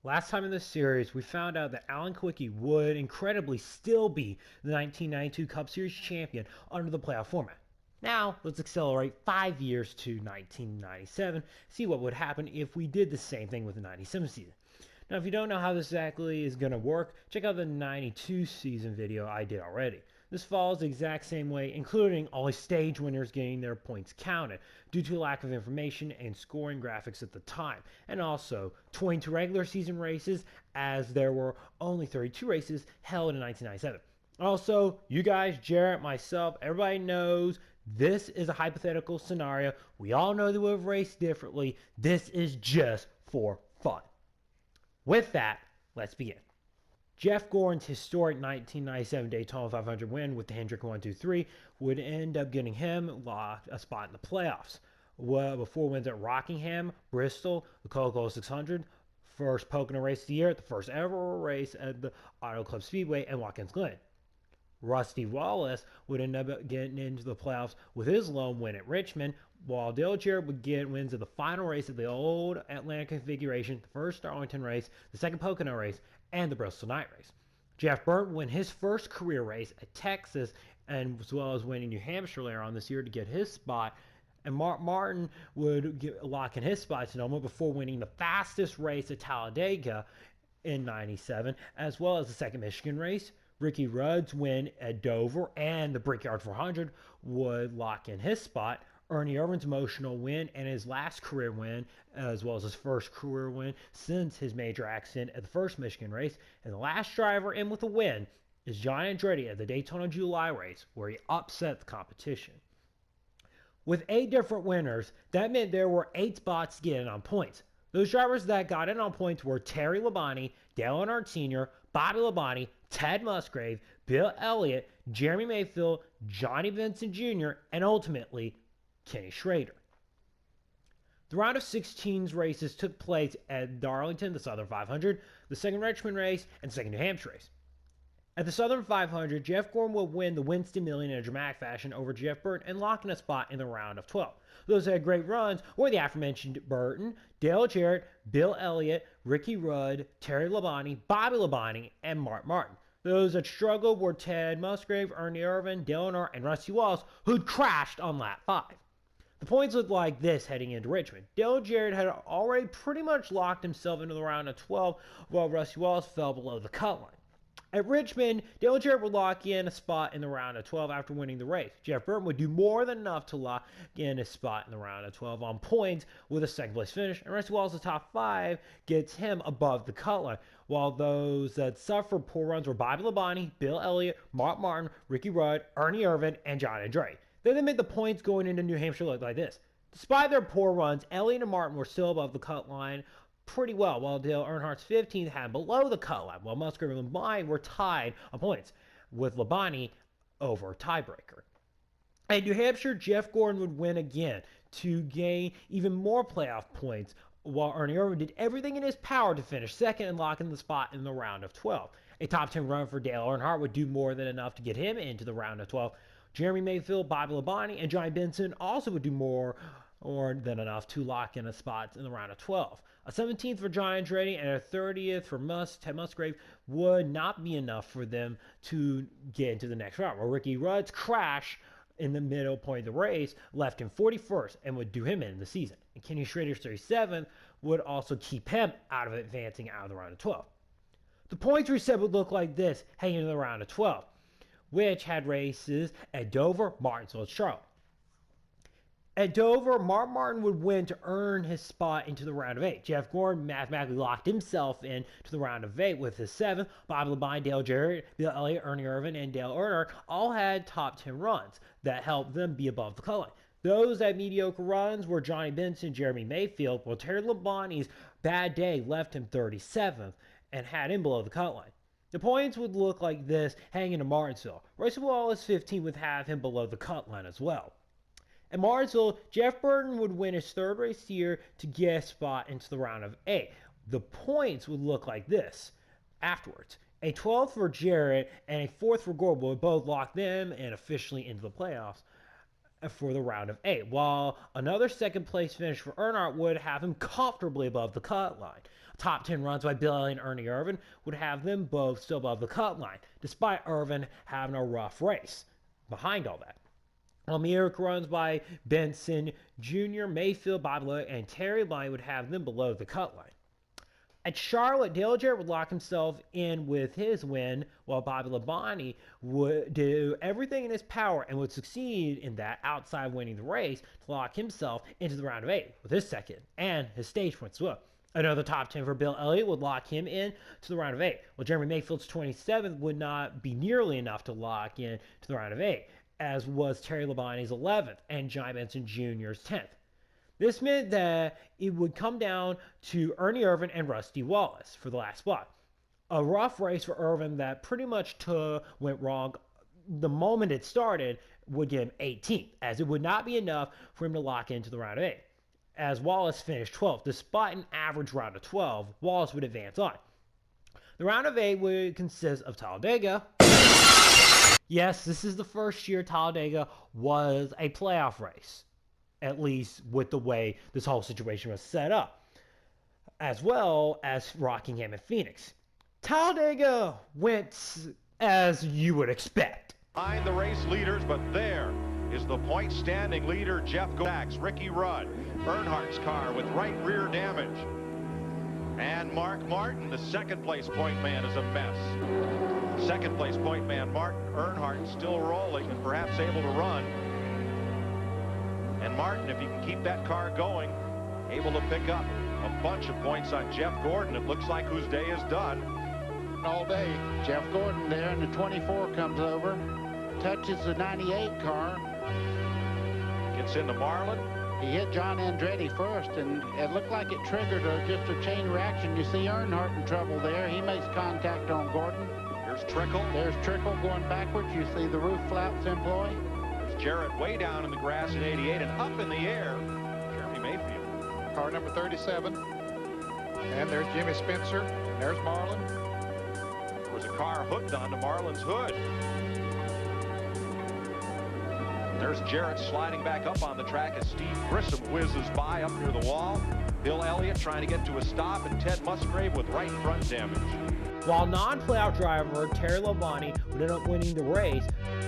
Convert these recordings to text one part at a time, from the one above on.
Last time in this series, we found out that Alan Quickie would incredibly still be the 1992 Cup Series champion under the playoff format. Now, let's accelerate 5 years to 1997, see what would happen if we did the same thing with the 97 season. Now, if you don't know how this exactly is going to work, check out the 92 season video I did already. This follows the exact same way, including all the stage winners getting their points counted due to lack of information and scoring graphics at the time, and also 22 regular season races, as there were only 32 races held in 1997. Also, you guys, Jarrett, myself, everybody knows this is a hypothetical scenario. We all know they would have raced differently. This is just for fun. With that, let's begin. Jeff Gordon's historic 1997 Daytona 500 win with the Hendrick 1-2-3 would end up getting him a spot in the playoffs. Before wins at Rockingham, Bristol, the Coca-Cola 600, first Pocono race of the year, the first ever race at the Auto Club Speedway, and Watkins Glen. Rusty Wallace would end up getting into the playoffs with his lone win at Richmond, while Dale Jarrett would get wins of the final race of the old Atlanta configuration, the first Darlington race, the second Pocono race, and the Bristol Night race. Jeff Burton won his first career race at Texas, and as well as winning New Hampshire later on this year to get his spot. And Mark Martin would lock in his spot to Sonoma before winning the fastest race at Talladega in 97, as well as the second Michigan race. Ricky Rudd's win at Dover and the Brickyard 400 would lock in his spot. Ernie Irvan's emotional win and his last career win, as well as his first career win since his major accident at the first Michigan race. And the last driver in with a win is Johnny Andretti at the Daytona July race, where he upset the competition. With 8 different winners, that meant there were 8 spots to get in on points. Those drivers that got in on points were Terry Labonte, Dale Earnhardt Sr., Bobby Labonte, Ted Musgrave, Bill Elliott, Jeremy Mayfield, Johnny Vincent Jr., and ultimately Kenny Schrader. The round of 16's races took place at Darlington, the Southern 500, the second Richmond race, and the second New Hampshire race. At the Southern 500, Jeff Gordon would win the Winston Million in a dramatic fashion over Jeff Burton and lock in a spot in the round of 12. Those that had great runs were the aforementioned Burton, Dale Jarrett, Bill Elliott, Ricky Rudd, Terry Labonte, Bobby Labonte, and Mark Martin. Those that struggled were Ted Musgrave, Ernie Irvan, Dale Earnhardt, and Rusty Wallace, who'd crashed on lap 5. The points looked like this heading into Richmond. Dale Jarrett had already pretty much locked himself into the round of 12, while Rusty Wallace fell below the cut line. At Richmond, Dale Jarrett would lock in a spot in the round of 12 after winning the race. Jeff Burton would do more than enough to lock in a spot in the round of 12 on points with a second place finish, and Rusty Wallace's top 5 gets him above the cut line, while those that suffered poor runs were Bobby Labonte, Bill Elliott, Mark Martin, Ricky Rudd, Ernie Irvan, and John Andretti. Then they made the points going into New Hampshire look like this. Despite their poor runs, Elliott and Martin were still above the cut line pretty well, while Dale Earnhardt's 15th had below the cut line, while Musgrave and Labonte were tied on points, with Labonte over tiebreaker. At New Hampshire, Jeff Gordon would win again to gain even more playoff points, while Ernie Irvan did everything in his power to finish second and lock in the spot in the round of 12. A top 10 run for Dale Earnhardt would do more than enough to get him into the round of 12. Jeremy Mayfield, Bobby Labonte, and Johnny Benson also would do more than enough to lock in a spot in the round of 12. A 17th for Johnny Andretti and a 30th for Ted Musgrave would not be enough for them to get into the next round, where Ricky Rudd's crash in the middle point of the race left him 41st and would do him in the season. And Kenny Schrader's 37th would also keep him out of advancing out of the round of 12. The points reset would look like this heading into the round of 12, which had races at Dover, Martinsville, and Charlotte. At Dover, Mark Martin would win to earn his spot into the round of 8. Jeff Gordon mathematically locked himself in to the round of 8 with his 7th. Bobby Labonte, Dale Jarrett, Bill Elliott, Ernie Irvan, and Dale Earnhardt all had top 10 runs that helped them be above the cut line. Those at mediocre runs were Johnny Benson, Jeremy Mayfield, while Terry Labonte's bad day left him 37th and had him below the cut line. The points would look like this hanging to Martinsville. Rusty Wallace 15 would have him below the cut line as well. At Martinsville, Jeff Burton would win his 3rd race here to get a spot into the round of 8. The points would look like this afterwards. A 12th for Jarrett and a 4th for Gordon would both lock them and officially into the playoffs for the round of 8, while another second place finish for Earnhardt would have him comfortably above the cut line. Top 10 runs by Bill Elliott and Ernie Irvan would have them both still above the cut line, despite Irvan having a rough race behind all that. Miracle runs by Benson Jr., Mayfield, Bobby Lowell, and Terry Labonte would have them below the cut line. At Charlotte, Dale Jarrett would lock himself in with his win, while Bobby Labonte would do everything in his power and would succeed in that, outside winning the race, to lock himself into the round of 8 with his second and his stage points as well. Another top 10 for Bill Elliott would lock him in to the round of 8, while Jeremy Mayfield's 27th would not be nearly enough to lock in to the round of 8, as was Terry Labonte's 11th and Johnny Benson Jr.'s 10th. This meant that it would come down to Ernie Irvan and Rusty Wallace for the last spot. A rough race for Irvan that pretty much went wrong the moment it started would give him 18th, as it would not be enough for him to lock into the round of 8. As Wallace finished 12th, despite an average round of 12, Wallace would advance on. The round of 8 would consist of Talladega. Yes, this is the first year Talladega was a playoff race, at least with the way this whole situation was set up, as well as Rockingham and Phoenix. Talladega went as you would expect. Behind the race leaders, but there is the point standing leader, Jeff Gould's, Ricky Rudd, Earnhardt's car with right rear damage. And Mark Martin, the second place point man, is a mess. Second place point man Martin Earnhardt still rolling and perhaps able to run. And Martin, if he can keep that car going, able to pick up a bunch of points on Jeff Gordon. It looks like whose day is done. All day, Jeff Gordon there, and the 24 comes over, touches the 98 car. Gets into Marlin. He hit John Andretti first, and it looked like it triggered just a chain reaction. You see Earnhardt in trouble there. He makes contact on Gordon. Here's Trickle. There's Trickle going backwards. You see the roof flaps employ. There's Jarrett way down in the grass in 88, and up in the air, Jeremy Mayfield. Car number 37. And there's Jimmy Spencer. There's Marlin. There was a car hooked onto Marlin's hood. There's Jarrett sliding back up on the track as Steve Grissom whizzes by up near the wall. Bill Elliott trying to get to a stop, and Ted Musgrave with right front damage. While non-playoff driver Terry Labonte would end up winning the race,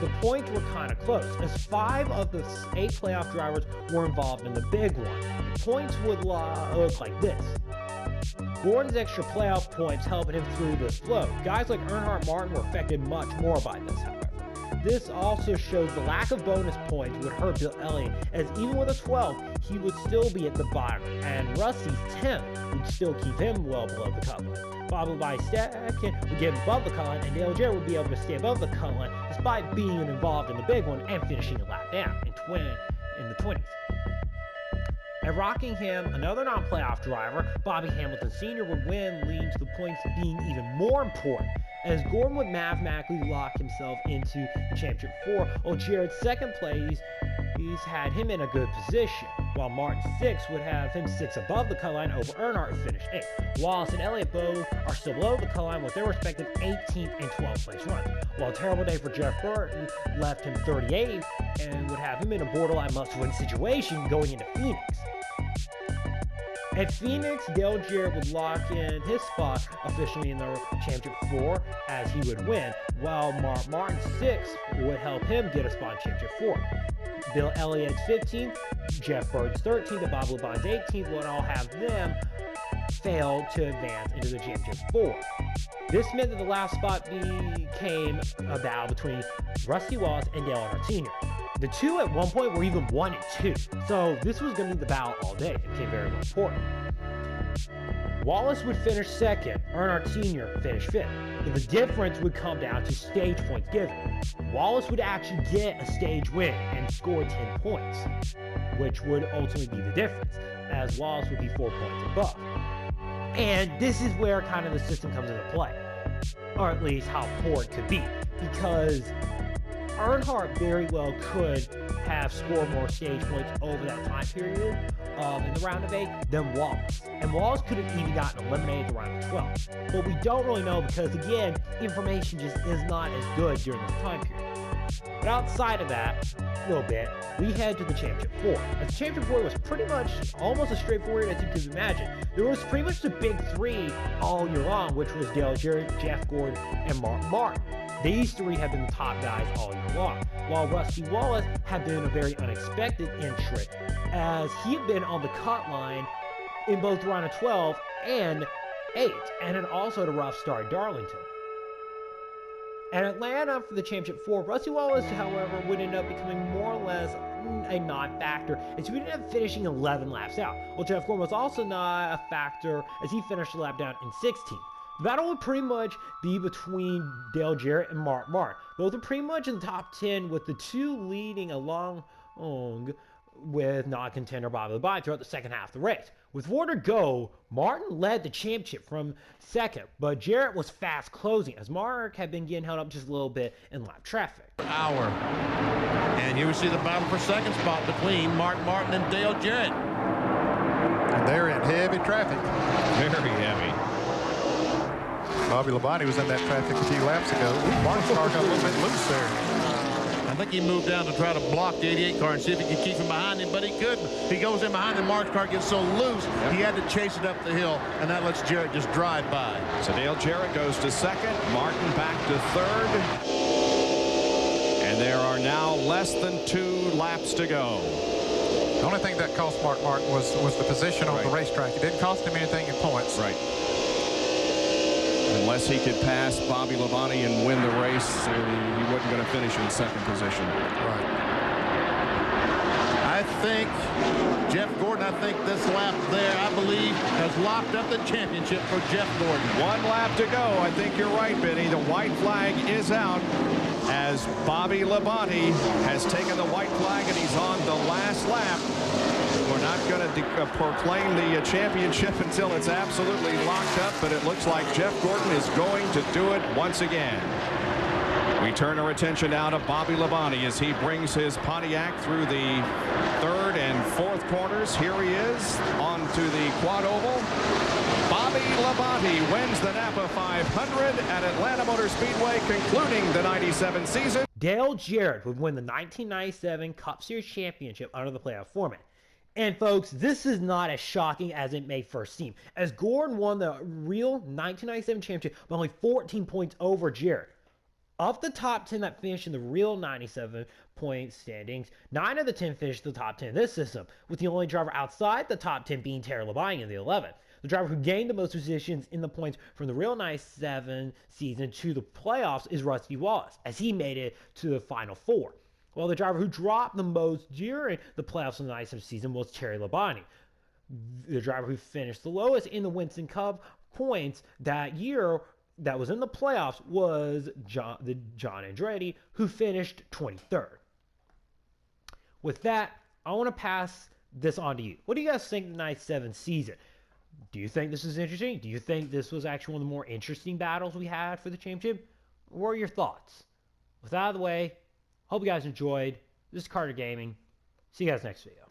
the points were kind of close, as 5 of the 8 playoff drivers were involved in the big one. The points would look like this. Gordon's extra playoff points helping him through this flow. Guys like Earnhardt Martin were affected much more by this, however. This also shows the lack of bonus points would hurt Bill Elliott, as even with a 12, he would still be at the bottom, and Rusty's 10th would still keep him well below the cut line. Bobby by second would get him above the cut line, and Dale Jarrett would be able to stay above the cut line despite being involved in the big one and finishing a lap down in the 20s. At Rockingham, another non-playoff driver, Bobby Hamilton Sr., would win, leading to the points being even more important, as Gordon would mathematically lock himself into the championship 4, while Jarrett's second place had him in a good position, while Martin's 6 would have him 6 above the cut line over Earnhardt, who finished 8th. Wallace and Elliott both are still below the cut line with their respective 18th and 12th place runs, while a terrible day for Jeff Burton left him 38th and would have him in a borderline must-win situation going into Phoenix. At Phoenix, Dale Jarrett would lock in his spot officially in the championship 4 as he would win, while Mark Martin's 6 would help him get a spot in championship 4. Bill Elliott's 15th, Jeff Burton's 13th, and Bob Labonte's 18th would all have them fail to advance into the championship 4. This meant that the last spot became a battle between Rusty Wallace and Dale Earnhardt Sr. The two at one point were even 1 and 2, so this was going to be the battle all day. It became very important. Wallace would finish 2nd, Earnhardt Sr. finished 5th, but the difference would come down to stage points given. Wallace would actually get a stage win and score 10 points, which would ultimately be the difference, as Wallace would be 4 points above. And this is where kind of the system comes into play, or at least how poor it could be, because Earnhardt very well could have scored more stage points over that time period in the round of 8 than Wallace. And Wallace could have even gotten eliminated in the round of 12. But we don't really know because, again, information just is not as good during this time period. But outside of that, a little bit, we head to the Championship 4. And the Championship 4 was pretty much almost as straightforward as you could imagine. there was pretty much the big three all year long, which was Dale Jarrett, Jeff Gordon, and Mark Martin. These three have been the top guys all year long, while Rusty Wallace had been a very unexpected entrant, as he had been on the cut line in both round of 12 and 8, and had also had a rough start at Darlington. At Atlanta for the championship 4, Rusty Wallace, however, would end up becoming more or less a non-factor, as he would end up finishing 11 laps out. Well, Jeff Gordon was also not a factor, as he finished a lap down in 16th. The battle would pretty much be between Dale Jarrett and Mark Martin. Both are pretty much in the top 10, with the two leading along with non-contender Bobby Labonte throughout the second half of the race. With 4 to go, Martin led the championship from second, but Jarrett was fast closing, as Mark had been getting held up just a little bit in lap traffic. And here we see the battle for second spot between Mark Martin and Dale Jarrett. And they're in heavy traffic. Very heavy. Bobby Labonte was in that traffic a few laps ago. Martin's car got a little bit loose there. I think he moved down to try to block the 88 car and see if he could keep him behind him, but he couldn't. He goes in behind him. Mark's car gets so loose, he had to chase it up the hill, and that lets Jarrett just drive by. So Dale Jarrett goes to second, Martin back to third. And there are now less than 2 laps to go. The only thing that cost Mark Martin was the position on the racetrack. It didn't cost him anything in points. Right. Unless he could pass Bobby Labonte and win the race, he wasn't going to finish in second position. Right. I think Jeff Gordon, this lap there, I believe, has locked up the championship for Jeff Gordon. 1 lap to go. I think you're right, Benny. The white flag is out, as Bobby Labonte has taken the white flag and he's on the last lap. We're not going to proclaim the championship until it's absolutely locked up, but it looks like Jeff Gordon is going to do it once again. We turn our attention now to Bobby Labonte as he brings his Pontiac through the 3rd and 4th corners. Here he is onto the quad oval. Bobby Labonte wins the Napa 500 at Atlanta Motor Speedway, concluding the 97 season. Dale Jarrett would win the 1997 Cup Series championship under the playoff format. And folks, this is not as shocking as it may first seem, as Gordon won the real 1997 championship by only 14 points over Jarrett. Of the top 10 that finished in the real 97 point standings, 9 of the 10 finished the top 10 in this system, with the only driver outside the top 10 being Terry Labonte in the 11th. The driver who gained the most positions in the points from the real 97 season to the playoffs is Rusty Wallace, as he made it to the final 4. While the driver who dropped the most during the playoffs in the 97 season was Terry Labonte. The driver who finished the lowest in the Winston Cup points that year that was in the playoffs was John Andretti, who finished 23rd. With that, I want to pass this on to you. What do you guys think of the 97 season? Do you think this is interesting? Do you think this was actually one of the more interesting battles we had for the championship? What are your thoughts? With that out of the way, hope you guys enjoyed. This is Carter Gaming. See you guys next video.